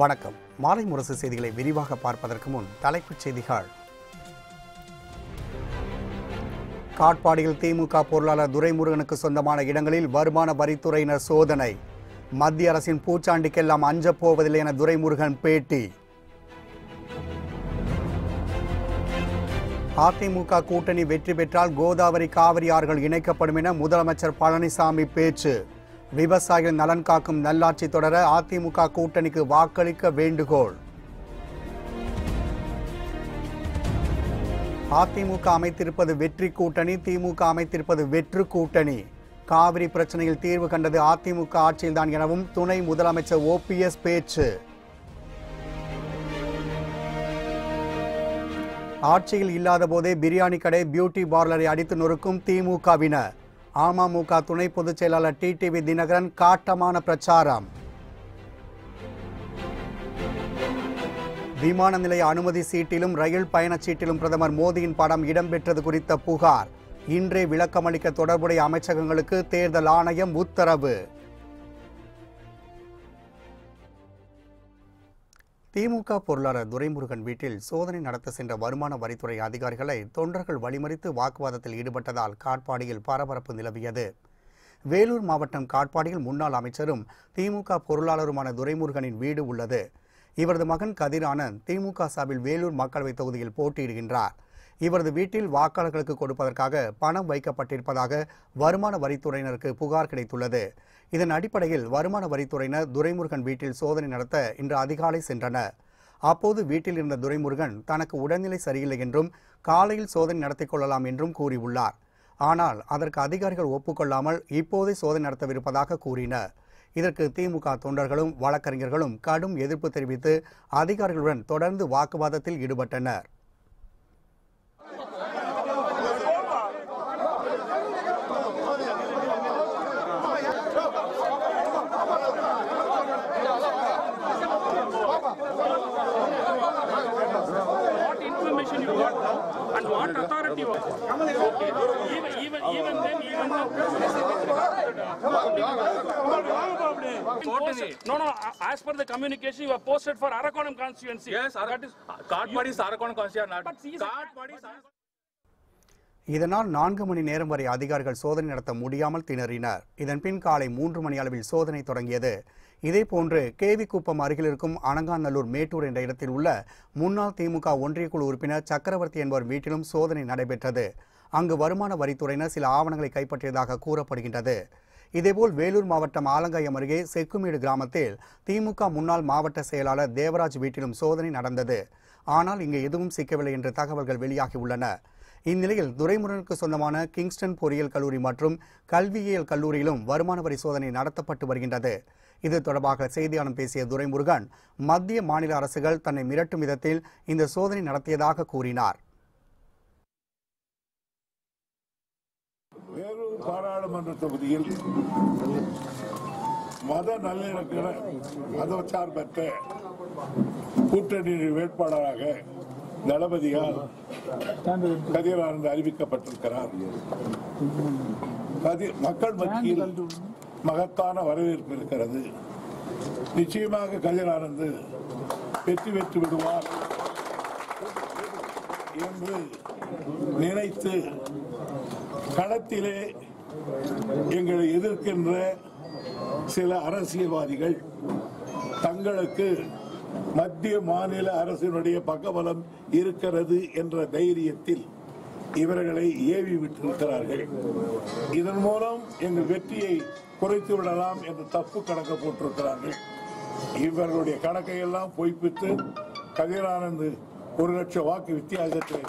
வணக்கம். மாலை முரசு செய்திகளை விரிவாக பார்ப்பதற்கு முன் தலைப்புச் செய்திகள். காட்பாடியில் திமுக பொருளாளர் துரைமுருகனுக்கு சொந்தமான இடங்களில் வருமான வரித்துறையினர் சோதனை. மத்திய அரசின் பூச்சாண்டிக்கெல்லாம் அஞ்சப் போவதில்லை என துரைமுருகன் பேட்டி. அதிமுக கூட்டணி வெற்றி பெற்றால் கோதாவரி காவிரி ஆறுகள் இணைக்கப்படும் என முதலமைச்சர் பழனிசாமி பேச்சு. விவசாயிகள் நலன் காக்கும் நல்லாட்சி தொடர அதிமுக கூட்டணிக்கு வாக்களிக்க வேண்டுகோள். அதிமுக அமைத்திருப்பது வெற்றி கூட்டணி, திமுக அமைத்திருப்பது வெற்று கூட்டணி. காவிரி பிரச்சனையில் தீர்வு கண்டது அதிமுக ஆட்சியில்தான் எனவும் துணை முதலமைச்சர் OPS பேச்சு. ஆட்சியில் இல்லாத போதே பிரியாணி கடை, பியூட்டி பார்லரை அடித்து நொறுக்கும் திமுகவினர். அமமுக துணை பொதுச் செயலாளர் TTV தினகரன் காட்டமான பிரச்சாரம். விமான நிலைய அனுமதி சீட்டிலும் ரயில் பயணச்சீட்டிலும் பிரதமர் மோடியின் படம் இடம்பெற்றது குறித்த புகார். இன்றே விளக்கமளிக்க தொடர்புடைய அமைச்சகங்களுக்கு தேர்தல் ஆணையம் உத்தரவு. திமுக பொருளாளர் துரைமுருகன் வீட்டில் சோதனை நடத்த சென்ற வருமான வரித்துறை அதிகாரிகளை தொண்டர்கள் வழிமறித்து வாக்குவாதத்தில் ஈடுபட்டதால் காட்பாடியில் பரபரப்பு நிலவியது. வேலூர் மாவட்டம் காட்பாடியில் முன்னாள் அமைச்சரும் திமுக பொருளாளருமான துரைமுருகனின் வீடு உள்ளது. இவரது மகன் கதிர் ஆனந்த் திமுக சார்பில் வேலூர் மக்களவைத் தொகுதியில் போட்டியிடுகின்றார். இவரது வீட்டில் வாக்காளர்களுக்கு கொடுப்பதற்காக பணம் வைக்கப்பட்டிருப்பதாக வருமான வரித்துறையினருக்கு புகார் கிடைத்துள்ளது. இதன் அடிப்படையில் வருமான வரித்துறையினர் துரைமுருகன் வீட்டில் சோதனை நடத்த இன்று அதிகாலை சென்றனர். அப்போது வீட்டில் இருந்த துரைமுருகன் தனக்கு உடல்நிலை சரியில்லை என்றும் காலையில் சோதனை நடத்திக் கொள்ளலாம் என்றும் கூறியுள்ளார். ஆனால் அதற்கு அதிகாரிகள் ஒப்புக்கொள்ளாமல் இப்போதே சோதனை நடத்தவிருப்பதாக கூறினர். இதற்கு திமுக தொண்டர்களும் வழக்கறிஞர்களும் கடும் எதிர்ப்பு தெரிவித்து அதிகாரிகளுடன் தொடர்ந்து வாக்குவாதத்தில் ஈடுபட்டனர். And what authority was okay. Even then no as per the communication you have posted for Arakonam constituency. Yes, that is Kaatpadi is Arakonam constituency not Kaatpadi is இதனால் 4 மணி நேரம் வரை அதிகாரிகள் சோதனை நடத்த முடியாமல் திணறினர். இதன் பின் காலை 3 மணி அளவில் சோதனை தொடங்கியது. இதேபோன்று கேவிக்குப்பம் அருகில் இருக்கும் அனங்காநல்லூர் மேட்டூர் என்ற இடத்தில் உள்ள முன்னாள் திமுக ஒன்றியக்குழு உறுப்பினர் சக்கரவர்த்தி என்பவர் வீட்டிலும் சோதனை நடைபெற்றது. அங்கு வருமான வரித்துறையினர் சில ஆவணங்களை கைப்பற்றியதாக கூறப்படுகின்றது. இதேபோல் வேலூர் மாவட்டம் ஆலங்காயம் அருகே செக்குமேடு கிராமத்தில் திமுக முன்னாள் மாவட்ட செயலாளர் தேவராஜ் வீட்டிலும் சோதனை நடந்தது. ஆனால் இங்கு எதுவும் சிக்கவில்லை என்ற தகவல்கள் வெளியாகியுள்ளன. இந்நிலையில் துரைமுருகனுக்கு சொந்தமான கிங்ஸ்டன் பொறியியல் கல்லூரி மற்றும் கல்வியியல் கல்லூரியிலும் வருமான வரி சோதனை நடத்தப்பட்டு வருகின்றது. இது தொடர்பாக செய்தியாளர் பேசிய துரைமுருகன் மத்திய மாநில அரசுகள் தன்னை மிரட்டும் விதத்தில் இந்த சோதனை நடத்தியதாக கூறினார். வேலூர் பாராளுமன்ற தொகுதியில் மத நல்லிணக்க மதச்சார்பற்ற கூட்டணி வேட்பாளராக தளபதியால் கதிர் ஆனந்த் அறிவிக்கப்பட்டிருக்கிறார். மக்கள் மத்தியில் மகத்தான வரவேற்பு இருக்கிறது. நிச்சயமாக கதிர் ஆனந்த் வெற்றி பெற்று விடுவார் என்று நினைத்து களத்திலே எங்களை எதிர்க்கின்ற சில அரசியல்வாதிகள் தங்களுக்கு மத்திய மாநில அரசினுடைய பக்கபலம் இருக்கிறது என்ற தைரியத்தில் இவர்களை ஏவி விட்டிருக்கிறார்கள். இதன் மூலம் எங்கள் வெற்றியை குறைத்து விடலாம் என்று தப்பு கணக்கு போட்டிருக்கிறார்கள். இவர்களுடைய கணக்கை எல்லாம் பொய்ப்பித்து கதிர் ஆனந்த் 1 லட்சம் வாக்கு வித்தியாசத்தில்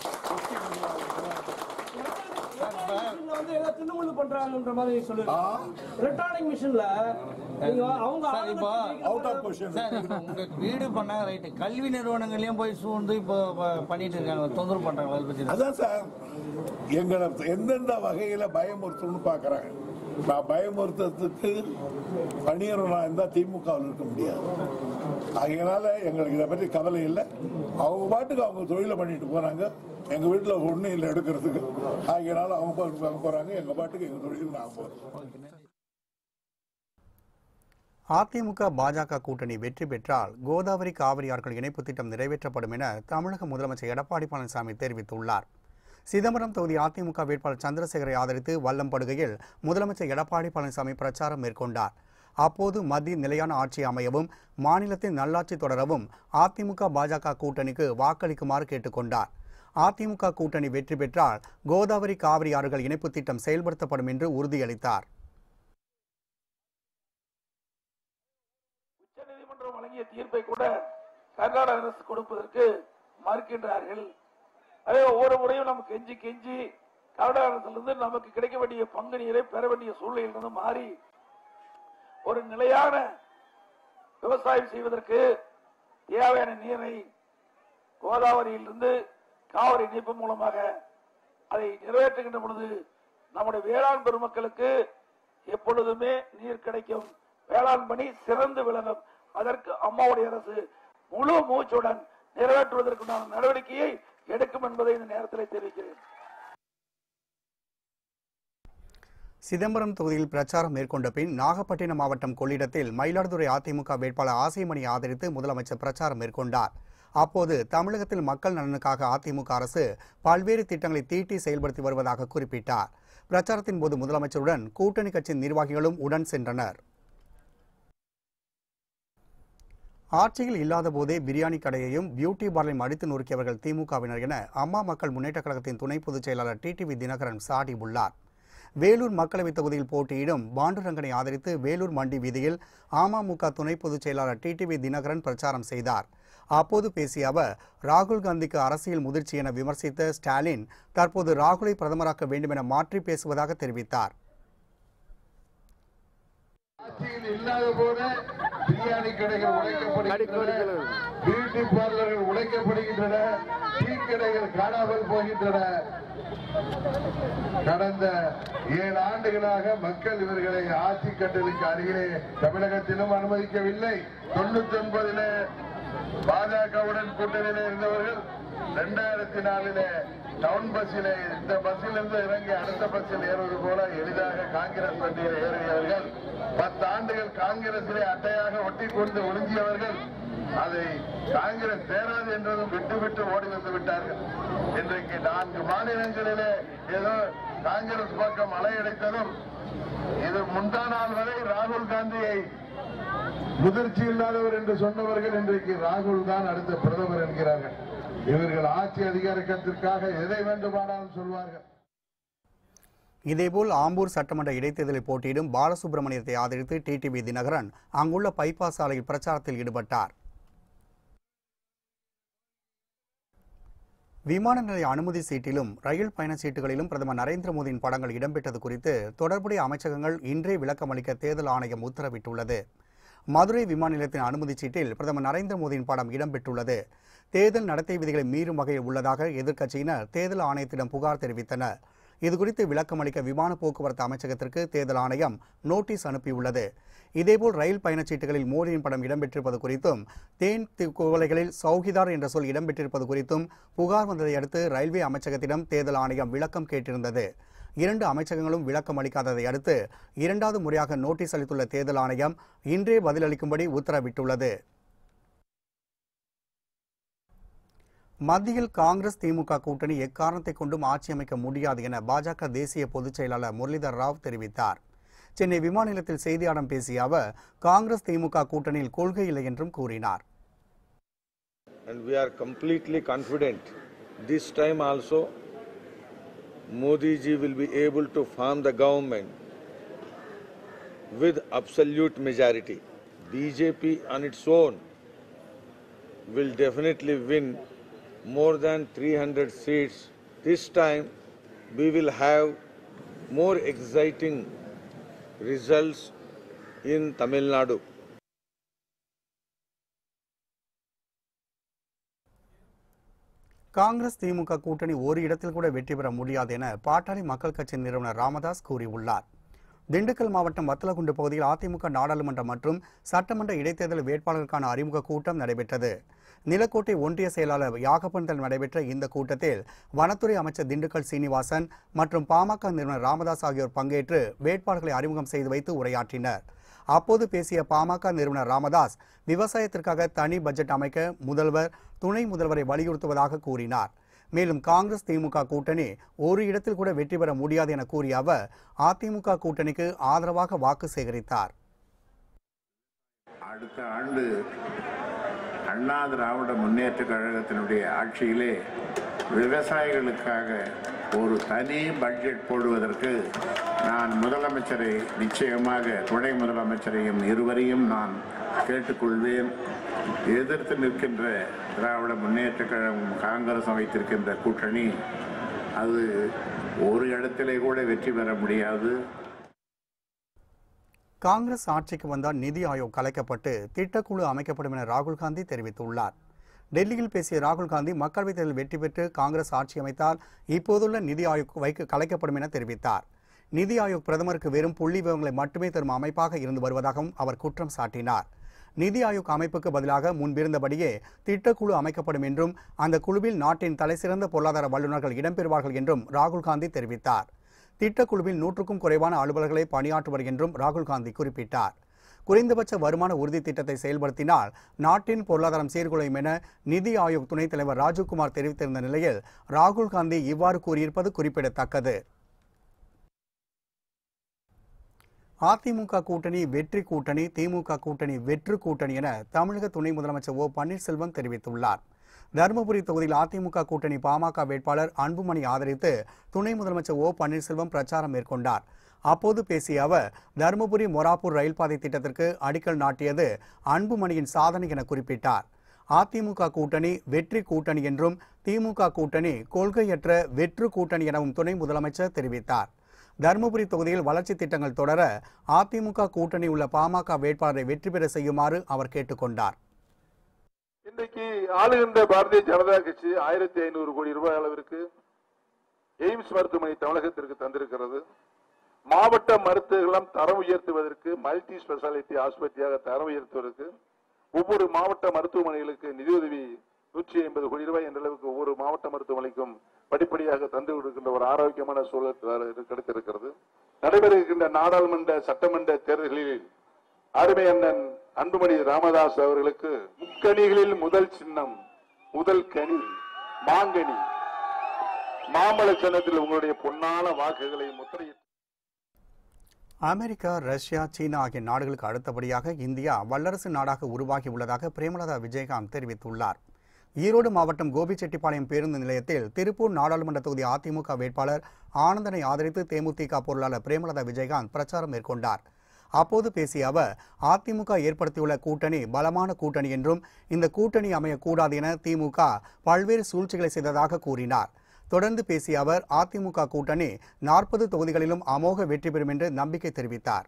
வீடு பண்ணாங்க ரைட். கல்வி நிறுவனங்களையும் போய் சூழ்ந்து இப்போ பண்ணிட்டு இருக்காங்க, தொந்தரவு பண்றாங்க. அதான் சார் எங்களை எந்தெந்த வகையில பயமுறுத்தணும்னு பாக்குறாங்க. நான் பயமுறுத்துறதுக்கு பணியரனா இருந்தா திமுகவில் இருக்க முடியாது. அதனால எங்களுக்கு இதை பற்றி கவலை இல்லை. அவங்க பாட்டுக்கு அவங்க தொழிலை பண்ணிட்டு போறாங்க. எங்க வீட்டுல ஒண்ணு இல்லை எடுக்கிறதுக்கு. அதனால அவங்க போறாங்க, எங்க பாட்டுக்கு எங்க தொழில் நாங்க போறோம். அதிமுக பாஜக கூட்டணி வெற்றி பெற்றால் கோதாவரி காவிரி ஆறுகள் இணைப்பு திட்டம் நிறைவேற்றப்படும் என தமிழக முதலமைச்சர் எடப்பாடி பழனிசாமி தெரிவித்துள்ளார். சிதம்பரம் தொகுதி அதிமுக வேட்பாளர் சந்திரசேகரை ஆதரித்து வல்லம்படுகையில் முதலமைச்சர் எடப்பாடி பழனிசாமி பிரச்சாரம் மேற்கொண்டார். அப்போது மத்திய நிலையான ஆட்சி அமையவும் மாநிலத்தின் நல்லாட்சி தொடரவும் அதிமுக பாஜக கூட்டணிக்கு வாக்களிக்குமாறு கேட்டுக்கொண்டார். அதிமுக கூட்டணி வெற்றி பெற்றால் கோதாவரி காவிரி ஆறுகள் இணைப்பு திட்டம் செயல்படுத்தப்படும் என்று உறுதியளித்தார். உச்சநீதிமன்றம் வழங்கிய தீர்ப்பை கூட கர்நாடக அரசு கொடுப்பதற்கு மறுக்கின்றார்கள். அதே ஒவ்வொரு முறையும் நமக்கு கெஞ்சி கெஞ்சி கர்நாடக அரசிலிருந்து நமக்கு கிடைக்க வேண்டிய பங்கு நீரை பெற வேண்டிய சூழ்நிலையிலிருந்து மாறி ஒரு நிலையான விவசாயம் செய்வதற்கு தேவையான நீரை கோதாவரியிலிருந்து காவிரி இணைப்பு மூலமாக அதை நிறைவேற்றுகின்ற பொழுது நம்முடைய வேளாண் பெருமக்களுக்கு எப்பொழுதுமே நீர் கிடைக்கும், வேளாண் பணி சிறந்து விளங்கும். அதற்கு அம்மாவுடைய அரசு முழு மூச்சுடன் நிறைவேற்றுவதற்குண்டான நடவடிக்கையை எடுக்கும் என்பதை இந்த நேரத்தில் தெரிவிக்கிறேன். சிதம்பரம் தொகுதியில் பிரச்சாரம் மேற்கொண்ட பின் நாகப்பட்டினம் மாவட்டம் கொள்ளிடத்தில் மயிலாடுதுறை அதிமுக வேட்பாளர் ஆசைமணியை ஆதரித்து முதலமைச்சர் பிரச்சாரம் மேற்கொண்டார். அப்போது தமிழகத்தில் மக்கள் நலனுக்காக அதிமுக அரசு பல்வேறு திட்டங்களை தீட்டி செயல்படுத்தி வருவதாக குறிப்பிட்டார். பிரச்சாரத்தின் போது முதலமைச்சருடன் கூட்டணி கட்சியின் நிர்வாகிகளும் உடன் சென்றனர். ஆட்சியில் இல்லாத போதே பிரியாணி கடையையும் பியூட்டி பார்லையும் அடித்து நொறுக்கியவர்கள் திமுகவினர் என அம்மா மக்கள் முன்னேற்ற கழகத்தின் துணை பொதுச் செயலாளர் டிடிவி தினகரன் சாடியுள்ளார். வேலூர் மக்களவைத் தொகுதியில் போட்டியிடும் பாண்டுரங்கனை ஆதரித்து வேலூர் மண்டி வீதியில் அமமுக துணை பொதுச் செயலாளர் டிடிவி தினகரன் பிரச்சாரம் செய்தார். அப்போது பேசிய அவர், ராகுல் காந்திக்கு அரசியல் முதிர்ச்சி என விமர்சித்த ஸ்டாலின் தற்போது ராகுலை பிரதமராக்க வேண்டும் என மாற்றி பேசுவதாக தெரிவித்தார். ஆட்சியில் இல்லாத போது பிரியாணி கடைகள் உடைக்கப்படுகின்றன, பியூட்டி பார்லர்கள் உடைக்கப்படுகின்றன, டீ கடைகள் காணாமல் போகின்றன. கடந்த 7 ஆண்டுகளாக மக்கள் இவர்களை ஆட்சி கட்டலுக்கு அருகிலே தமிழகத்திலும் அனுமதிக்கவில்லை. 99 பாஜகவுடன் கூட்டணியில் இருந்தவர்கள் 2004 டவுன் பஸ்ஸிலே இந்த பஸ்ஸிலிருந்து இறங்கி அடுத்த பஸ்ஸில் ஏறுவது போல எளிதாக காங்கிரஸ் வண்டியில் ஏறியவர்கள் 10 ஆண்டுகள் காங்கிரஸிலே அட்டையாக ஒட்டி கொண்டு ஒழுங்கியவர்கள் அதை காங்கிரஸ் சேராது என்றதும் விட்டு ஓடி வந்து விட்டார்கள். இன்றைக்கு 4 மாநிலங்களிலே ஏதோ காங்கிரஸ் பக்கம் அலையடைத்ததும் இது முந்தா நாள் வரை ராகுல் காந்தியை முதிர்ச்சி இல்லாதவர் என்று சொன்னவர்கள் இன்றைக்கு ராகுல் தான் அடுத்த பிரதமர் என்கிறார்கள். இவர்கள் ஆட்சி அதிகாரத்திற்காக எதை வேண்டுமானாலும் சொல்வார்கள். இதேபோல் ஆம்பூர் சட்டமன்ற இடைத்தேர்தலில் போட்டியிடும் பாலசுப்ரமணியத்தை ஆதரித்து டிடிவி தினகரன் அங்குள்ள பைபாஸ் சாலையில் பிரச்சாரத்தில் ஈடுபட்டார். விமான நிலைய அனுமதி சீட்டிலும் ரயில் பயணச்சீட்டுகளிலும் பிரதமர் நரேந்திர மோடியின் படங்கள் இடம்பெற்றது குறித்து தொடர்புடைய அமைச்சகங்கள் இன்றே விளக்கம் அளிக்க தேர்தல் ஆணையம் உத்தரவிட்டுள்ளது. மதுரை விமான நிலையத்தின் அனுமதி சீட்டில் பிரதமர் நரேந்திர மோடியின் படம் இடம்பெற்றுள்ளது. தேர்தல் நடத்தை விதிகளை மீறும் வகையில் உள்ளதாக எதிர்க்கட்சியினர் தேர்தல் ஆணையத்திடம் புகார் தெரிவித்தனர். இதுகுறித்து விளக்கம் அளிக்க விமான போக்குவரத்து அமைச்சகத்திற்கு தேர்தல் ஆணையம் நோட்டீஸ் அனுப்பியுள்ளது. இதேபோல் ரயில் பயணச்சீட்டுகளில் மோடியின் படம் இடம்பெற்றிருப்பது குறித்தும் தேன் குவளைகளில் சௌகிதார் என்ற சொல் இடம்பெற்றிருப்பது குறித்தும் புகார் வந்ததை அடுத்து ரயில்வே அமைச்சகத்திடம் தேர்தல் ஆணையம் விளக்கம் கேட்டிருந்தது. 2 அமைச்சகங்களும் விளக்கம் அளிக்காததை அடுத்து 2வது முறையாக நோட்டீஸ் அளித்துள்ள தேர்தல் ஆணையம் இன்றே பதிலளிக்கும்படி உத்தரவிட்டுள்ளது. மத்தியில் காங்கிரஸ் திமுக கூட்டணி எக்காரணத்தை கொண்டும் ஆட்சி அமைக்க முடியாது என பாஜக தேசிய பொதுச் செயலாளர் முரளிதர் ராவ் தெரிவித்தார். சென்னை விமான நிலையத்தில் செய்தியாளர்களிடம் பேசிய அவர், காங்கிரஸ் திமுக கூட்டணியில் கொள்கை இல்லை என்றும் கூறினார். And we are completely confident this time also Modi ji will be able to form the government with absolute majority. BJP on its own will definitely win more than 300 seats. This time we will have more exciting results in Tamil Nadu. Congress திமுக கூட்டணி ஒரு இடத்தில் கூட வெற்றி பெற முடியாது என பாட்டாளி மக்கள் கட்சி நிறுவனர் ராமதாஸ் கூறியுள்ளார். திண்டுக்கல் மாவட்டம் வத்தலகுண்டு பகுதியில் அதிமுக நாடாளுமன்ற மற்றும் சட்டமன்ற இடைத்தேர்தல் வேட்பாளர்களுக்கான அறிமுக கூட்டம் நடைபெற்றது. நிலக்கோட்டை ஒன்றிய செயலாளர் யாகப்பன் நடைபெற்ற இந்த கூட்டத்தில் வனத்துறை அமைச்சர் திண்டுக்கல் சீனிவாசன் மற்றும் பாமக நிறுவனர் ராமதாஸ் ஆகியோர் பங்கேற்று வேட்பாளர்களை அறிமுகம் செய்து வைத்து உரையாற்றினர். அப்போது பேசிய பாமக நிறுவனர் ராமதாஸ் விவசாயத்திற்காக தனி பட்ஜெட் அமைக்க முதல்வர் துணை முதல்வரை வலியுறுத்துவதாக கூறினார். மேலும் காங்கிரஸ் திமுக கூட்டணி ஒரு இடத்தில் கூட வெற்றி பெற முடியாது என கூறிய அவர் அதிமுக கூட்டணிக்கு ஆதரவாக வாக்கு சேகரித்தார். அடுத்த ஆண்டு அண்ணா திராவிட முன்னேற்ற கழகத்தினுடைய ஆட்சியிலே விவசாயிகளுக்காக ஒரு தனி பட்ஜெட் போடுவதற்கு நான் முதலமைச்சரை நிச்சயமாக துணை முதலமைச்சரையும் இருவரையும் நான் கேட்டுக்கொள்வேன். எதிர்த்து நிற்கின்ற திராவிட முன்னேற்ற கழகம் காங்கிரஸ் வைத்திருக்கின்ற கூட்டணி அது ஒரு இடத்திலே கூட வெற்றி பெற முடியாது. காங்கிரஸ் ஆட்சிக்கு வந்தால் நிதி ஆயோக் கலைக்கப்பட்டு திட்டக்குழு அமைக்கப்படும் என ராகுல் காந்தி தெரிவித்துள்ளார். டெல்லியில் பேசிய ராகுல் காந்தி மக்களவைத் தேர்தலில் வெற்றி பெற்று காங்கிரஸ் ஆட்சி அமைத்தால் இப்போதுள்ள நிதி ஆயோக் கலைக்கப்படும் என தெரிவித்தார். நிதி ஆயோக் பிரதமருக்கு வெறும் புள்ளி விவரங்களை மட்டுமே தரும் அமைப்பாக இருந்து வருவதாகவும் அவர் குற்றம் சாட்டினார். நிதி ஆயோக் அமைப்புக்கு பதிலாக முன்பிருந்தபடியே திட்டக்குழு அமைக்கப்படும் என்றும் அந்த குழுவில் நாட்டின் தலைசிறந்த பொருளாதார வல்லுநர்கள் இடம்பெறுவார்கள் என்றும் ராகுல் காந்தி தெரிவித்தார். திட்டக்குழுவில் 100க்கும் குறைவான அலுவலர்களை பணியாற்றுவர் என்றும் ராகுல் காந்தி குறிப்பிட்டார். குறைந்தபட்ச வருமான உறுதி திட்டத்தை செயல்படுத்தினால் நாட்டின் பொருளாதாரம் சீர்குலையும் என நிதி ஆயோக் துணைத் தலைவர் ராஜீவ்குமார் தெரிவித்திருந்த நிலையில் ராகுல் காந்தி இவ்வாறு கூறியிருப்பது குறிப்பிடத்தக்கது. அதிமுக கூட்டணி வெற்றி கூட்டணி, திமுக கூட்டணி வெற்று கூட்டணி என தமிழக துணை முதலமைச்சர் ஓ பன்னீர்செல்வம் தெரிவித்துள்ளார். தருமபுரி தொகுதியில் அதிமுக கூட்டணி பாமக வேட்பாளர் அன்புமணி ஆதரித்து துணை முதலமைச்சர் ஓ பன்னீர்செல்வம் பிரச்சாரம் மேற்கொண்டார். அப்போது பேசிய அவர் தருமபுரி மொராப்பூர் ரயில் பாதை திட்டத்திற்கு அடிக்கல் நாட்டியது அன்புமணியின் சாதனை என குறிப்பிட்டார். அதிமுக கூட்டணி வெற்றி கூட்டணி என்றும் திமுக கூட்டணி கொள்கையற்ற வெற்று கூட்டணி எனவும் துணை முதலமைச்சர் தெரிவித்தார். தருமபுரி தொகுதியில் வளர்ச்சி திட்டங்கள் தொடர அதிமுக கூட்டணி உள்ள பாமக வேட்பாளரை வெற்றி பெற செய்யுமாறு அவர் கேட்டுக்கொண்டார். இன்றைக்கு ஆளுகின்ற பாரதிய ஜனதா கட்சி 1500 கோடி ரூபாய் அளவிற்கு எய்ம்ஸ் மருத்துவமனை தமிழகத்திற்கு தந்திருக்கிறது. மாவட்ட மருத்துவர்களும் தரம் உயர்த்துவதற்கு மல்டி ஸ்பெஷாலிட்டி ஆஸ்பத்திரியாக தரம் உயர்த்துவதற்கு ஒவ்வொரு மாவட்ட மருத்துவமனைகளுக்கு நிதியுதவி 150 கோடி ரூபாய் என்ற அளவுக்கு ஒவ்வொரு மாவட்ட மருத்துவமனைக்கும் படிப்படியாக தந்து கொடுக்கின்ற ஒரு ஆரோக்கியமான சூழல் கிடைத்திருக்கிறது. நடைபெற இருக்கின்ற நாடாளுமன்ற சட்டமன்ற தேர்தல்களில் அருமை அண்ணன் அன்புமணி ராமதாஸ் அவர்களுக்கு முக்கணிகளில் முதல் சின்னம், முதல் கனி மாங்கனி, மாம்பழ சின்னத்தில் உங்களுடைய பொன்னான வாக்குகளை முத்திரையிட்டு. அமெரிக்கா, ரஷ்யா, சீனா ஆகிய நாடுகளுக்கு அடுத்தபடியாக இந்தியா வல்லரசு நாடாக உருவாகி உள்ளதாக பிரேமலதா விஜயகாந்த் தெரிவித்துள்ளார். ஈரோடு மாவட்டம் கோபிச்செட்டிப்பாளையம் பேருந்து நிலையத்தில் திருப்பூர் நாடாளுமன்ற தொகுதி அதிமுக வேட்பாளர் ஆனந்தனை ஆதரித்து தேமுதிக பொருளாளர் பிரேமலதா விஜயகாந்த் பிரச்சாரம் மேற்கொண்டார். அப்போது பேசிய அவர் அதிமுக ஏற்படுத்தியுள்ள கூட்டணி பலமான கூட்டணி என்றும் இந்த கூட்டணி அமையக்கூடாது என திமுக பல்வேறு சூழ்ச்சிகளை செய்ததாக கூறினார். தொடர்ந்து பேசிய அவர் அதிமுக கூட்டணி 40 தொகுதிகளிலும் அமோக வெற்றி பெறும் என்று நம்பிக்கை தெரிவித்தார்.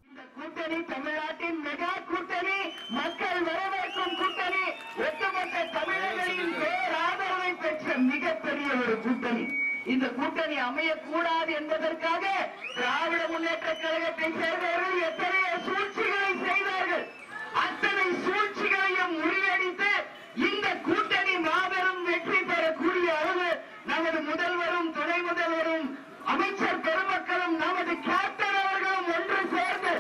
இந்த கூட்டணி தமிழ்நாட்டின் மெகா கூட்டணி, மக்கள் வரவேற்கும் கூட்டணி, ஒட்டுமொத்த தமிழர்களின் பேராதரவை பெற்ற மிகப்பெரிய ஒரு கூட்டணி. இந்த கூட்டணி அமையக்கூடாது என்பதற்காக திராவிட முன்னேற்ற கழகத்தை சேர்ந்தவர்கள் எத்தனையோ சூழ்ச்சிகளை செய்தார்கள். அத்தனை சூழ்ச்சிகளையும் முறியடித்து இந்த கூட்டணி மாபெரும் வெற்றி பெறக்கூடிய அளவு நமது முதல்வரும் துணை முதல்வரும் அமைச்சர் பெருமக்களும் நமது கேப்டன் அவர்களும் ஒன்று சேர்ந்து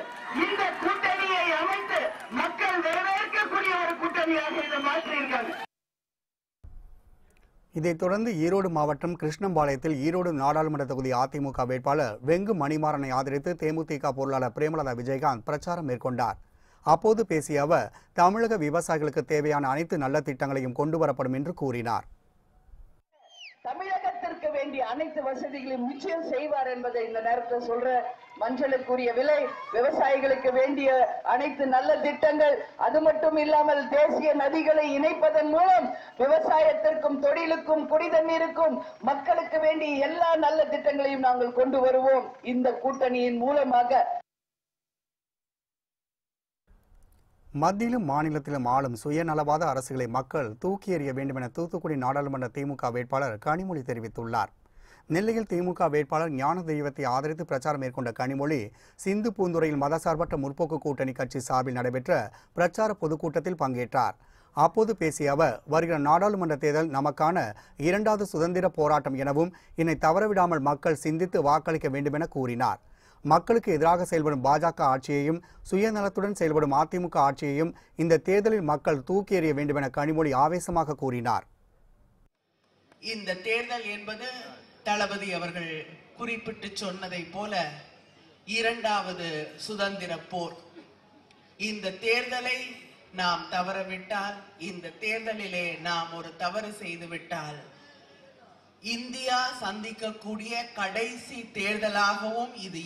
இந்த கூட்டணியை அமைத்து மக்கள் வரவேற்கக்கூடிய ஒரு கூட்டணியாக இதை மாற்றியிருக்காங்க. இதைத் தொடர்ந்து ஈரோடு மாவட்டம் கிருஷ்ணம்பாளையத்தில் ஈரோடு நாடாளுமன்ற தொகுதி அதிமுக வேட்பாளர் வெங்கு மணிமாறனை ஆதரித்து தேமுதிக பொருளாளர் பிரேமலதா விஜயகாந்த் பிரச்சாரம் மேற்கொண்டார். அப்போது பேசிய அவர் தமிழக விவசாயிகளுக்கு தேவையான அனைத்து நல்ல திட்டங்களையும் கொண்டுவரப்படும் என்று கூறினார். தமிழகத்திற்கு வேண்டிய அனைத்து வசதிகளையும் நிச்சயம் செய்வார் என்பதை இந்த நேரத்தில் சொல்ற. மஞ்சளுக்குரிய விலை, விவசாயிகளுக்கு வேண்டிய அனைத்து நல்ல திட்டங்கள், அது மட்டும் இல்லாமல் தேசிய நதிகளை இணைப்பதன் மூலம் விவசாயத்திற்கும் தொழிலுக்கும் குடிதண்ணீருக்கும் மக்களுக்கு வேண்டிய எல்லா நல்ல திட்டங்களையும் நாங்கள் கொண்டு வருவோம் இந்த கூட்டணியின் மூலமாக. மத்தியிலும் மாநிலத்திலும் ஆளும் சுயநலவாத அரசுகளை மக்கள் தூக்கி எறிய வேண்டும் என தூத்துக்குடி நாடாளுமன்ற திமுக வேட்பாளர் கனிமொழி தெரிவித்துள்ளார். நெல்லையில் திமுக வேட்பாளர் ஞான தெய்வத்தை ஆதரித்து பிரச்சாரம் மேற்கொண்ட கனிமொழி சிந்து பூந்துறையில் மதசார்பற்ற முற்போக்கு கூட்டணி கட்சி சார்பில் நடைபெற்ற பிரச்சார பொதுக்கூட்டத்தில் பங்கேற்றார். அப்போது பேசிய அவர் வருகிற நாடாளுமன்ற தேர்தல் நமக்கான 2வது சுதந்திர போராட்டம் எனவும் இதனை தவறவிடாமல் மக்கள் சிந்தித்து வாக்களிக்க வேண்டும் என கூறினார். மக்களுக்கு எதிராக செயல்படும் பாஜக ஆட்சியையும் சுயநலத்துடன் செயல்படும் அதிமுக ஆட்சியையும் இந்த தேர்தலில் மக்கள் தூக்கி எறிய வேண்டும் என கனிமொழி ஆவேசமாக கூறினார். இந்த தேர்தல் என்பது தளபதி அவர்கள் குறிப்பிட்டு சொன்னதை போல இரண்டாவது சுதந்திர போர். இந்த தேர்தலை நாம் தவறவிட்டால், இந்த தேர்தலிலே நாம் ஒரு தவறு செய்துவிட்டால், இந்தியா சந்திக்கக்கூடிய கடைசி தேர்தலாகவும் இது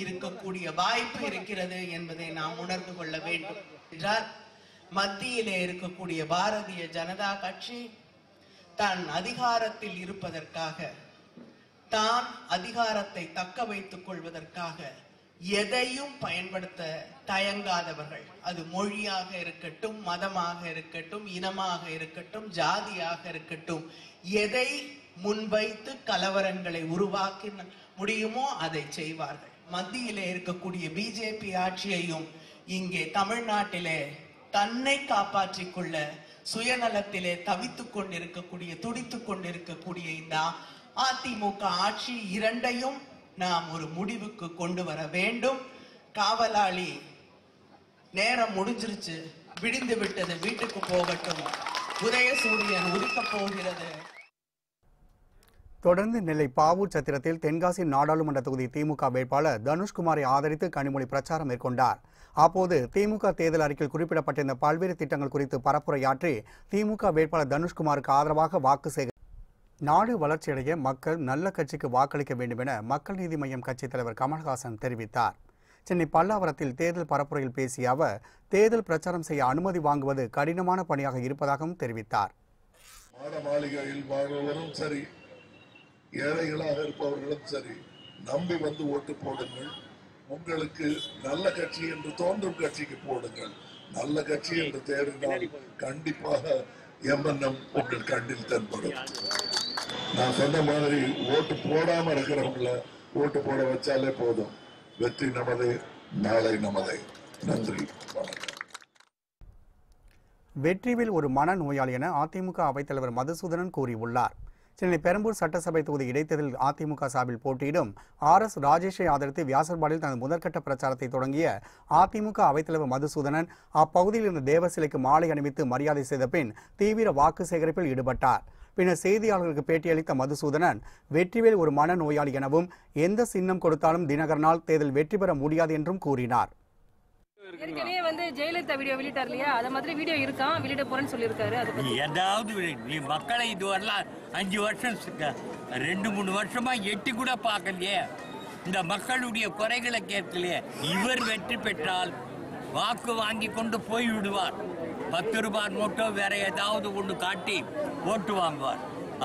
இருக்கக்கூடிய வாய்ப்பு இருக்கிறது என்பதை நாம் உணர்ந்து கொள்ள வேண்டும். என்றால் மத்தியிலே இருக்கக்கூடிய பாரதிய ஜனதா கட்சி தான் அதிகாரத்தில் இருப்பதற்காக, தான் அதிகாரத்தை தக்க வைத்துக் கொள்வதற்காக எதையும் பயன்படுத்த தயங்காதவர்கள். அது மொழியாக இருக்கட்டும், மதமாக இருக்கட்டும், இனமாக இருக்கட்டும், ஜாதியாக இருக்கட்டும், எதை முன்வைத்து கலவரங்களை உருவாக்க முடியுமோ அதை செய்வார்கள். மத்தியிலே இருக்கக்கூடிய பிஜேபி ஆட்சியையும் இங்கே தமிழ்நாட்டிலே தன்னை காப்பாற்றிக் கொள்ள சுயநலத்திலே தவித்துக் கொண்டிருக்கக்கூடிய, துடித்துக் கொண்டிருக்கக்கூடிய இந்த அதிமுக ஆட்சி இரண்டையும் நாம் ஒரு முடிவுக்கு கொண்டு வர வேண்டும். காவலாளி நேரம் முடிஞ்சிருச்சு, விடிந்து விட்டது, வீட்டுக்கு போகட்டும், உதயசூரியன் உதிக்கப் போகிறது. தொடர்ந்து நெல்லை பாவூர் சத்திரத்தில் தென்காசி நாடாளுமன்ற தொகுதி திமுக வேட்பாளர் தனுஷ்குமாரை ஆதரித்து கனிமொழி பிரச்சாரம் மேற்கொண்டார். அப்போது திமுக தேர்தல் அறிக்கையில் குறிப்பிடப்பட்டிருந்த பல்வேறு திட்டங்கள் குறித்து பரப்புரையாற்றி திமுக வேட்பாளர் தனுஷ்குமாருக்கு ஆதரவாக வாக்கு சேகரித்தார். நாடு வளர்ச்சியடைய மக்கள் நல்ல கட்சிக்கு வாக்களிக்க வேண்டும் என மக்கள் நீதி மய்யம் கட்சித் தலைவர் கமல்ஹாசன் தெரிவித்தார். சென்னை பல்லாவரத்தில் தேர்தல் பரப்புரையில் பேசிய அவர் தேர்தல் பிரச்சாரம் செய்ய அனுமதி வாங்குவது கடினமான பணியாக இருப்பதாகவும் தெரிவித்தார். மாளிகையில் வாழ்பவரும் சரி, ஏழைகளாக இருப்பவர்களும் சரி, நம்பி வந்து ஓட்டு போடுங்கள். உங்களுக்கு நல்ல கட்சி என்று தோன்றும் கட்சிக்கு போடுங்கள். நல்ல கட்சி என்று தேர்ந்தால் கண்டிப்பாக எம்என்எம் உங்கள் கண்ணில் தென்படும். நான் சொன்ன மாதிரி ஓட்டு போடாம இருக்கிறவங்கள ஓட்டு போட வச்சாலே போதும். வெற்றி நமதே, நாளை நமதே. நன்றி, வணக்கம். வெற்றிவேல் ஒரு மனநோயாளி என அதிமுக அவைத்தலைவர் மதுசூதனன் கூறியுள்ளார். சென்னை பெரம்பூர் சட்டசபை தொகுதி இடைத்தேர்தலில் அதிமுக சார்பில் போட்டியிடும் RS ராஜேஷை ஆதரித்து வியாசர்பாடியில் தனது முதற்கட்ட பிரச்சாரத்தை தொடங்கிய அதிமுக அவைத்தலைவர் மதுசூதனன் அப்பகுதியில் இருந்த தேவர் சிலைக்கு மாலை அணிவித்து மரியாதை செய்த பின் தீவிர வாக்கு சேகரிப்பில் ஈடுபட்டார். பின்னர் செய்தியாளர்களுக்கு பேட்டியளித்த மதுசூதனன் வெற்றிவேல் ஒரு மனநோயாளி எனவும் எந்த சின்னம் கொடுத்தாலும் தினகரனால் தேர்தல் வெற்றி பெற முடியாது என்றும் கூறினார். ஏற்கனவே ஜெயலலிதா வீடியோ வெளியிட்டார் இல்லையா, அத மாதிரி வீடியோ இருக்கான், வெளியிட போறேன்னு சொல்லியிருக்காரு. ஏதாவது நீ மக்களை இது வரலாம் 5 வருஷம் 2-3 வருஷமா எட்டி கூட பார்க்கலையே, இந்த மக்களுடைய குறைகளை கேட்கலையே. இவர் வெற்றி பெற்றால் வாக்கு வாங்கி கொண்டு போய் விடுவார். 10 ரூபாய் நோட்டோ வேற ஏதாவது ஒன்று காட்டி ஓட்டு வாங்குவார்.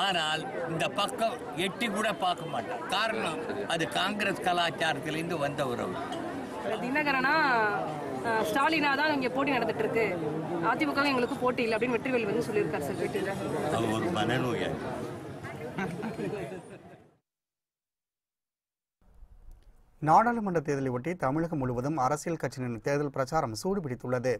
ஆனால் இந்த பக்கம் எட்டி கூட பார்க்க மாட்டார். காரணம் அது காங்கிரஸ் கலாச்சாரத்திலிருந்து வந்த உறவு. தினகரனா ஸ்டாலினா தான் இங்கே போட்டி நடந்துட்டு இருக்கு, அதிமுக எங்களுக்கு போட்டி இல்லை அப்படின்னு வெற்றிவேல் சொல்லியிருக்காரு சார் வீட்டில். ஒரு மனநோயா. நாடாளுமன்ற தேர்தலை ஒட்டி தமிழகம் முழுவதும் அரசியல் கட்சியினரின் தேர்தல் பிரச்சாரம் சூடுபிடித்துள்ளது.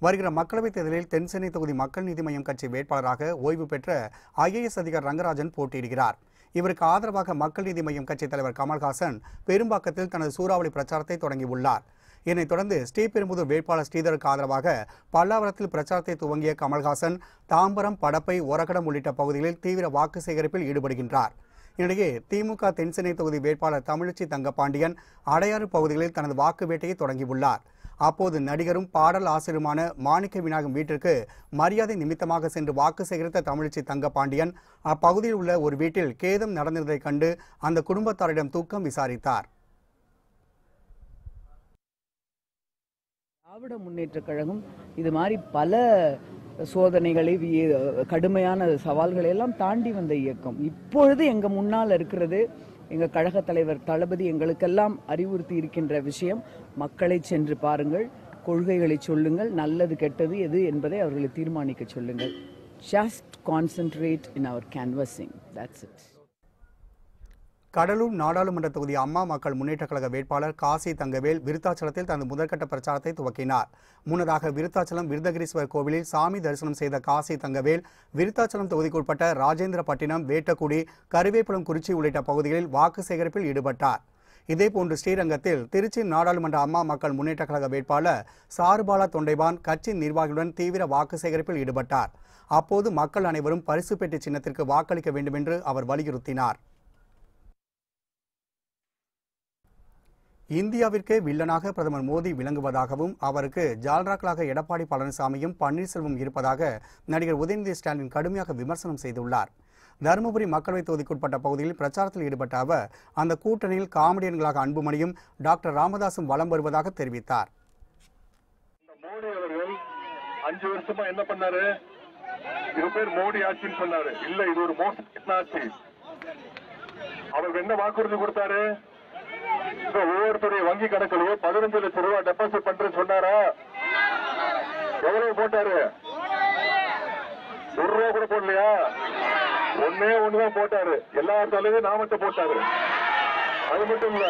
வருகிற மக்களவைத் தேர்தலில் தென்சென்னை தொகுதி மக்கள் நீதி மய்யம் கட்சி வேட்பாளராக ஓய்வு பெற்ற IAS அதிகாரி ரங்கராஜன் போட்டியிடுகிறார். இவருக்கு ஆதரவாக மக்கள் நீதி மய்யம் கட்சித் தலைவர் கமல்ஹாசன் பெரும்பாக்கத்தில் தனது சூறாவளி பிரச்சாரத்தை தொடங்கியுள்ளார். இதனைத் தொடர்ந்து ஸ்ரீபெரும்புதூர் வேட்பாளர் ஸ்ரீதருக்கு ஆதரவாக பல்லாவரத்தில் பிரச்சாரத்தை துவங்கிய கமல்ஹாசன் தாம்பரம், படப்பை, ஒரகடம் உள்ளிட்ட பகுதிகளில் தீவிர வாக்கு சேகரிப்பில் ஈடுபடுகின்றார். இதனிடையே திமுக தென்சென்னை தொகுதி வேட்பாளர் தமிழச்சி தங்கப்பாண்டியன் அடையாறு பகுதிகளில் தனது வாக்கு வேட்டையை தொடங்கியுள்ளார். அப்போது நடிகரும் பாடல் ஆசிரியருமான மாணிக்க விநாயகம் வீட்டிற்கு மரியாதை நிமித்தமாக சென்று வாக்கு சேகரித்த தமிழச்சி தங்கப்பாண்டியன் அப்பகுதியில் உள்ள ஒரு வீட்டில் கேதம் நடந்ததைக் கண்டு அந்த குடும்பத்தாரிடம் தூக்கம் விசாரித்தார். திராவிட முன்னேற்றக் கழகம் இது மாதிரி பல சோதனைகளை, கடுமையான சவால்களை எல்லாம் தாண்டி வந்த இயக்கம். இப்பொழுது எங்க முன்னால் இருக்கிறது எங்க கழக தலைவர் தளபதி எங்களுக்கெல்லாம் அறிவுறுத்தி இருக்கின்ற விஷயம், மக்களை சென்று பாருங்கள், கொள்கைகளை சொல்லுங்கள், நல்லது கெட்டது எது என்பதை அவர்களை தீர்மானிக்க சொல்லுங்கள். Just concentrate in our canvassing. That's it. Cuddalore நாடாளுமன்ற தொகுதி அம்மா மக்கள் முன்னேற்ற கழக வேட்பாளர் காசி தங்கவேல் விருத்தாச்சலத்தில் தனது முதற்கட்ட பிரச்சாரத்தை துவக்கினார். முன்னதாக விருத்தாச்சலம் விருதகிரீஸ்வரர் கோவிலில் சாமி தரிசனம் செய்த காசி தங்கவேல் விருத்தாச்சலம் தொகுதிக்குட்பட்ட ராஜேந்திரப்பட்டினம், வேட்டக்குடி, கருவேப்புலம், குறிச்சி உள்ளிட்ட பகுதிகளில் வாக்கு சேகரிப்பில் ஈடுபட்டார். இதேபோன்று ஸ்ரீரங்கத்தில் திருச்சி நாடாளுமன்ற அம்மா மக்கள் முன்னேற்ற கழக வேட்பாளர் சாருபாலா தொண்டைமான் கட்சி நிர்வாகிகளுடன் தீவிர வாக்கு சேகரிப்பில் ஈடுபட்டார். அப்போது மக்கள் அனைவரும் பரிசு பெட்டி சின்னத்திற்கு வாக்களிக்க வேண்டும் என்று அவர் வலியுறுத்தினார். இந்தியாவிற்கே வில்லனாக பிரதமர் மோடி விளங்குவதாகவும் அவருக்கு ஜால்ராக்களாக எடப்பாடி பழனிசாமியும் பன்னீர்செல்வம் இருப்பதாக நடிகர் உதயநிதி ஸ்டாலின் கடுமையாக விமர்சனம் செய்துள்ளார். தருமபுரி மக்களவைத் தொகுதிக்குட்பட்ட பகுதியில் பிரச்சாரத்தில் ஈடுபட்ட அவர் அந்த கூட்டணியில் காமெடியன்களாக அன்புமணியும் டாக்டர் ராமதாசும் வலம் வருவதாக தெரிவித்தார். மோடி அவர்கள் 5 வருஷமா என்ன பண்ணாரு? இது பேர் மோடி ஆட்சின்னு சொன்னாரு. இல்ல, இது ஒரு மோசமான ஆட்சி. அவருக்கு என்ன வாக்குறுதி கொடுத்தாரு? ஒவ்வொருத்தருடைய வங்கி கணக்கிலேயே 15 லட்சம் ரூபாய் டெபாசிட் பண்றேன்னு சொன்னாரா? எவ்வளவு போட்டாரு? 1 ரூபா கூட போடலையா? ஒன்னே ஒண்ணுதான் போட்டாரு. எல்லா தலைவரும் நாமத்தை போட்டாரு. அது மட்டும் இல்ல,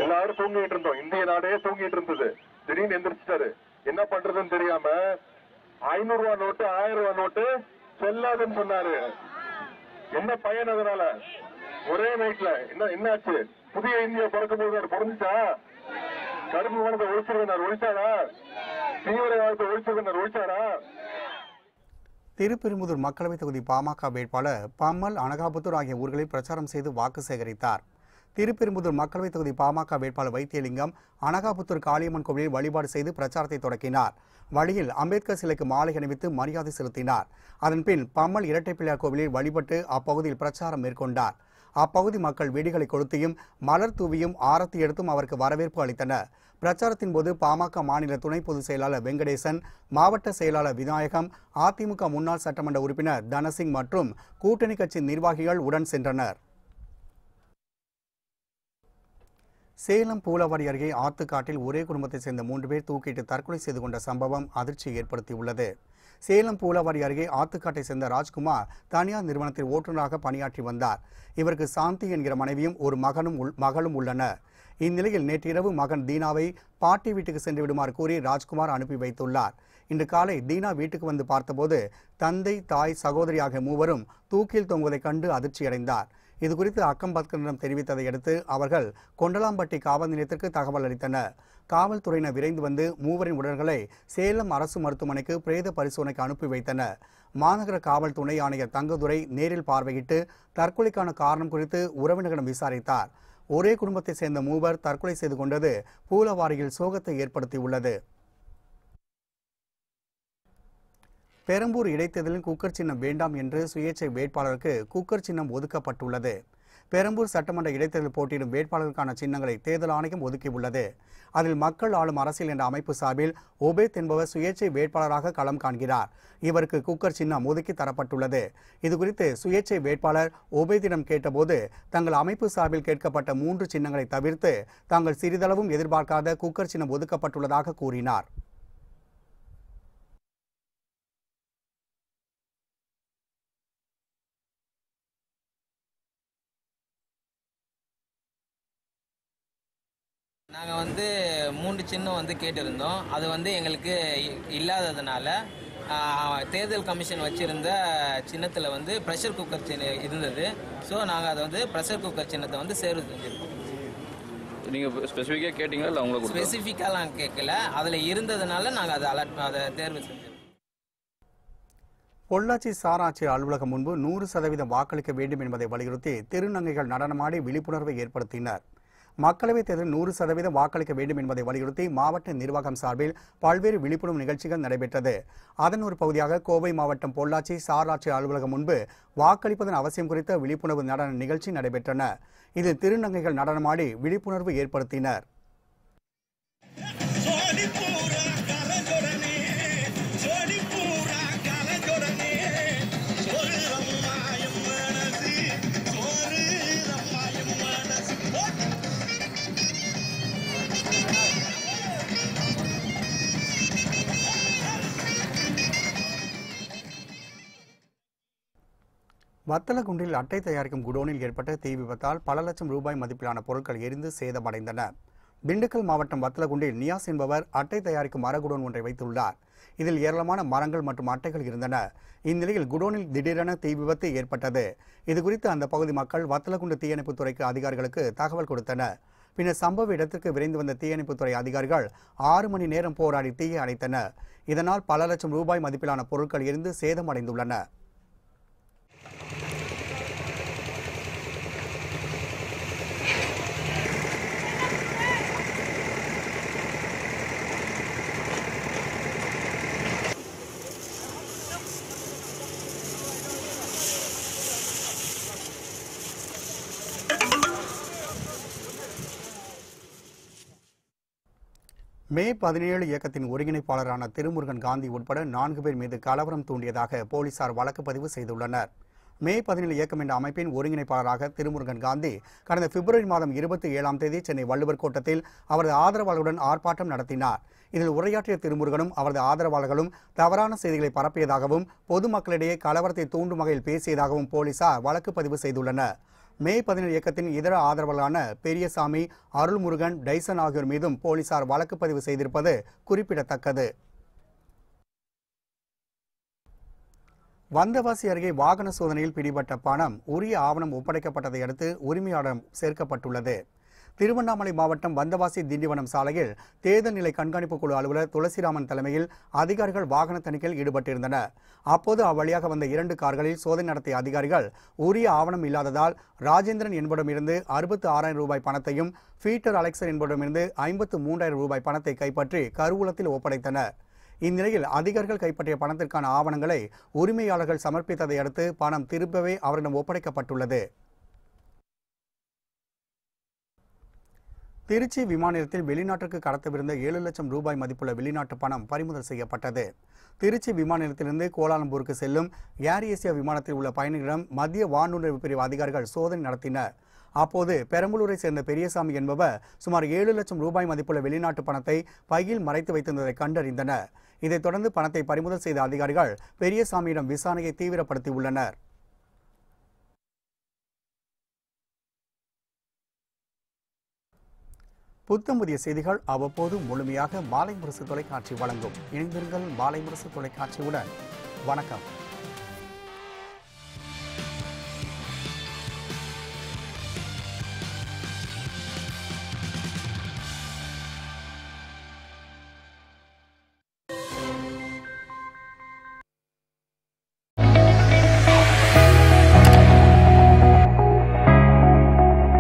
எல்லாரும் தூங்கிட்டு இருந்தோம். இந்திய நாடே தூங்கிட்டு இருந்தது. திடீர்னு எந்திரிச்சிட்டாரு. என்ன பண்றதுன்னு தெரியாம 500 ரூபாய் நோட்டு 1000 ரூபாய் நோட்டு செல்லாதுன்னு சொன்னாரு. என்ன பயன் அதனால? ஒரே நைட்ல என்னாச்சு? புதிய இந்தியா பிறக்கும் போது பிறந்துச்சா? கருப்பு பணத்தை ஒழிச்சிருந்தார், ஒழிச்சாரா? தீவிரவாதத்தை ஒழிச்சிருந்தார், ஒழிச்சாரா? திருப்பெரும்புதூர் மக்களவைத் தொகுதி பாமக வேட்பாளர் பம்மல், அனகாபுத்தூர் ஆகிய ஊர்களில் பிரச்சாரம் செய்து வாக்கு சேகரித்தார். திருப்பெரும்புதூர் மக்களவைத் தொகுதி பாமக வேட்பாளர் வைத்தியலிங்கம் அனகாபுத்தூர் காளியம்மன் கோவிலில் வழிபாடு செய்து பிரச்சாரத்தை தொடங்கினார். வழியில் அம்பேத்கர் சிலைக்கு மாலை அணிவித்து மரியாதை செலுத்தினார். அதன்பின் பம்மல் இரட்டைப்பிள்ளையார் கோவிலில் வழிபட்டு அப்பகுதியில் பிரச்சாரம் மேற்கொண்டார். அப்பகுதி மக்கள் வெடிகளை கொளுத்தியும் மலர் தூவியும் ஆரத்தி எடுத்தும் அவருக்கு வரவேற்பு அளித்தனர். பிரச்சாரத்தின் போது பாமக மாநில துணை பொதுச் செயலாளர் வெங்கடேசன், மாவட்ட செயலாளர் விநாயகம், அதிமுக முன்னாள் சட்டமன்ற உறுப்பினர் தனசிங் மற்றும் கூட்டணி கட்சி நிர்வாகிகள் உடன் சென்றனர். சேலம் பூலவாடி அருகே ஆத்துக்காட்டில் ஒரே குடும்பத்தைச் சேர்ந்த 3 பேர் தூக்கிட்டு தற்கொலை செய்து கொண்ட சம்பவம் அதிர்ச்சியை ஏற்படுத்தியுள்ளது. சேலம் பூலவாடி அருகே ஆத்துக்காட்டை சேர்ந்த ராஜ்குமார் தனியார் நிறுவனத்தில் ஓட்டுநராக பணியாற்றி வந்தார். இவருக்கு சாந்தி என்கிற மனைவியும் ஒரு மகளும் உள்ளனர். இந்நிலையில் நேற்றிரவு மகன் தீனாவை பாட்டி வீட்டுக்கு சென்று விடுமாறு கூறி ராஜ்குமார் அனுப்பி வைத்துள்ளார். இன்று காலை தீனா வீட்டுக்கு வந்து பார்த்தபோது தந்தை, தாய், சகோதரி ஆகிய மூவரும் தூக்கில் தொங்குவதைக் கண்டு அதிர்ச்சியடைந்தார். இதுகுறித்து அக்கம்பக்கத்தினரிடம் தெரிவித்ததை அடுத்து அவர்கள் கொண்டலாம்பட்டி காவல் நிலையத்திற்கு தகவல் அளித்தனர். காவல்துறையினர் விரைந்து வந்து மூவரின் உடல்களை சேலம் அரசு மருத்துவமனைக்கு பிரேத பரிசோதனைக்கு அனுப்பி வைத்தனர். மாநகர காவல் துணை ஆணையர் தங்கதுரை நேரில் பார்வையிட்டு தற்கொலைக்கான காரணம் குறித்து உறவினர்களிடம் விசாரித்தார். ஒரே குடும்பத்தை சேர்ந்த மூவர் தற்கொலை செய்து கொண்டது பூலவாரியில் சோகத்தை ஏற்படுத்தியுள்ளது. பெரம்பூர் இடைத்தேர்தலில் குக்கர் சின்னம் வேண்டாம் என்று சுயேட்சை வேட்பாளருக்கு குக்கர் சின்னம் ஒதுக்கப்பட்டுள்ளது. பெரம்பூர் சட்டமன்ற இடைத்தேர்தல் போட்டியிடும் வேட்பாளருக்கான சின்னங்களை தேர்தல் ஆணையம் ஒதுக்கியுள்ளது. அதில் மக்கள் ஆளும் அரசியல் என்ற அமைப்பு சார்பில் ஒபேத் என்பவர் சுயேட்சை வேட்பாளராக களம் காண்கிறார். இவருக்கு குக்கர் சின்னம் ஒதுக்கி தரப்பட்டுள்ளது. இதுகுறித்து சுயேட்சை வேட்பாளர் ஒபேத்திடம் கேட்டபோது தங்கள் அமைப்பு சார்பில் கேட்கப்பட்ட 3 சின்னங்களை தவிர்த்து தாங்கள் சிறிதளவும் எதிர்பார்க்காத குக்கர் சின்னம் ஒதுக்கப்பட்டுள்ளதாக கூறினார். நாங்கள் 3 சின்னம் கேட்டிருந்தோம். அது எங்களுக்கு இல்லாததுனால தேர்தல் கமிஷன் வச்சிருந்த சின்னத்தில் ப்ரெஷர் குக்கர் சின்னம் இருந்தது. ஸோ நாங்கள் அதை ப்ரெஷர் குக்கர் சின்னத்தை தேர்வு செஞ்சுருக்கோம். நீங்கள் ஸ்பெசிஃபிக்காக கேட்டிங்களா இல்லை உங்களுக்கு? ஸ்பெசிஃபிக்காக நாங்கள் கேட்கல, அதில் இருந்ததுனால நாங்கள் அதை தேர்வு செஞ்சோம். பொள்ளாச்சி சார் ஆட்சியர் அலுவலகம் முன்பு 100% வாக்களிக்க வேண்டும் என்பதை வலியுறுத்தி திருநங்கைகள் நடனமாடி விழிப்புணர்வை ஏற்படுத்தினர். மக்களவைத் தேர்தலில் 100% வாக்களிக்க வேண்டும் என்பதை வலியுறுத்தி மாவட்ட நிர்வாகம் சார்பில் பல்வேறு விழிப்புணர்வு நிகழ்ச்சிகள் நடைபெற்றது. அதன் ஒரு பகுதியாக கோவை மாவட்டம் பொள்ளாச்சி சார் ஆட்சியர் அலுவலகம் முன்பு வாக்களிப்பதன் அவசியம் குறித்த விழிப்புணர்வு நடன நிகழ்ச்சி நடைபெற்றன. இதில் திருநங்கைகள் நடனமாடி விழிப்புணர்வு ஏற்படுத்தினர். வத்தலகுண்டில் அட்டை தயாரிக்கும் குடோனில் ஏற்பட்ட தீ விபத்தால் பல லட்சம் ரூபாய் மதிப்பிலான பொருட்கள் எரிந்து சேதமடைந்தன. திண்டுக்கல் மாவட்டம் வத்தலகுண்டில் நியாஸ் என்பவர் அட்டை தயாரிக்கும் மரகுடோன் ஒன்றை வைத்துள்ளார். இதில் ஏராளமான மரங்கள் மற்றும் அட்டைகள் இருந்தன. இந்நிலையில் குடோனில் திடீரென தீ விபத்து ஏற்பட்டது. இதுகுறித்து அந்த பகுதி மக்கள் வத்தலகுண்டு தீயணைப்புத்துறைக்கு அதிகாரிகளுக்கு தகவல் கொடுத்தனர். பின்னர் சம்பவ இடத்திற்கு விரைந்து வந்த தீயணைப்புத்துறை அதிகாரிகள் 6 மணி நேரம் போராடி தீயை அணைத்தனர். இதனால் பல லட்சம் ரூபாய் மதிப்பிலான பொருட்கள் எரிந்து சேதமடைந்துள்ளன. மே 17 இயக்கத்தின் ஒருங்கிணைப்பாளரான திருமுருகன் காந்தி உட்பட 4 பேர் மீது கலவரம் தூண்டியதாக போலீசார் வழக்கு பதிவு செய்துள்ளனர். மே 17 இயக்கம் என்ற அமைப்பின் ஒருங்கிணைப்பாளராக திருமுருகன் காந்தி கடந்த பிப்ரவரி மாதம் 27ஆம் தேதி சென்னை வள்ளுவர் கோட்டத்தில் அவரது ஆதரவாளர்களுடன் ஆர்ப்பாட்டம் நடத்தினார். இதில் உரையாற்றிய திருமுருகனும் அவரது ஆதரவாளர்களும் தவறான செய்திகளை பரப்பியதாகவும் பொதுமக்களிடையே கலவரத்தை தூண்டும் வகையில் பேசியதாகவும் போலீசார் வழக்கு பதிவு செய்துள்ளனர். மே 17 இயக்கத்தின் இதர ஆதரவாளரான பெரியசாமி, அருள்முருகன், டைசன் ஆகியோர் மீதும் போலீசார் வழக்கு பதிவு செய்திருப்பது குறிப்பிடத்தக்கது. வந்தவாசி அருகே வாகன சோதனையில் பிடிபட்ட பணம் உரிய ஆவணம் ஒப்படைக்கப்பட்டதை அடுத்து உரிமையாளர் சேர்க்கப்பட்டுள்ளது. திருவண்ணாமலை மாவட்டம் வந்தவாசி திண்டிவனம் சாலையில் தேர்தல் நிலை கண்காணிப்பு குழு அலுவலர் துளசிராமன் தலைமையில் அதிகாரிகள் வாகன தணிக்கையில் ஈடுபட்டிருந்தனர். அப்போது அவ்வழியாக வந்த 2 கார்களில் சோதனை நடத்திய அதிகாரிகள் உரிய ஆவணம் இல்லாததால் ராஜேந்திரன் என்பவரிடமிருந்து 66,000 ரூபாய் பணத்தையும் பீட்டர் அலெக்சர் என்பவரிடமிருந்து 53,000 ரூபாய் பணத்தை கைப்பற்றி கருவூலத்தில் ஒப்படைத்தனர். இந்நிலையில் அதிகாரிகள் கைப்பற்றிய பணத்திற்கான ஆவணங்களை உரிமையாளர்கள் சமர்ப்பித்ததை அடுத்து பணம் திரும்பவே அவரிடம் ஒப்படைக்கப்பட்டுள்ளது. திருச்சி விமான நிலையத்தில் வெளிநாட்டிற்கு கடத்தவிருந்த 7 லட்சம் ரூபாய் மதிப்புள்ள வெளிநாட்டு பணம் பறிமுதல் செய்யப்பட்டது. திருச்சி விமான நிலையத்திலிருந்து கோலாலம்பூருக்கு செல்லும் ஏர் ஏசியா விமானத்தில் உள்ள பயணிகளிடம் மத்திய வானுணர்வு பிரிவு அதிகாரிகள் சோதனை நடத்தினர். அப்போது பெரம்பலூரை சேர்ந்த பெரியசாமி என்பவர் சுமார் 7 லட்சம் ரூபாய் மதிப்புள்ள வெளிநாட்டு பணத்தை பையில் மறைத்து வைத்திருந்ததை கண்டறிந்தனர். இதைத் தொடர்ந்து பணத்தை பறிமுதல் செய்த அதிகாரிகள் பெரியசாமியிடம் விசாரணையை தீவிரப்படுத்தியுள்ளனர். புத்தம் புதிய செய்திகள் அவ்வப்போது முழுமையாக மாலை முரசு தொலைக்காட்சி வழங்கும். இணைந்திருங்கள் மாலை முரசு தொலைக்காட்சியுடன். வணக்கம்.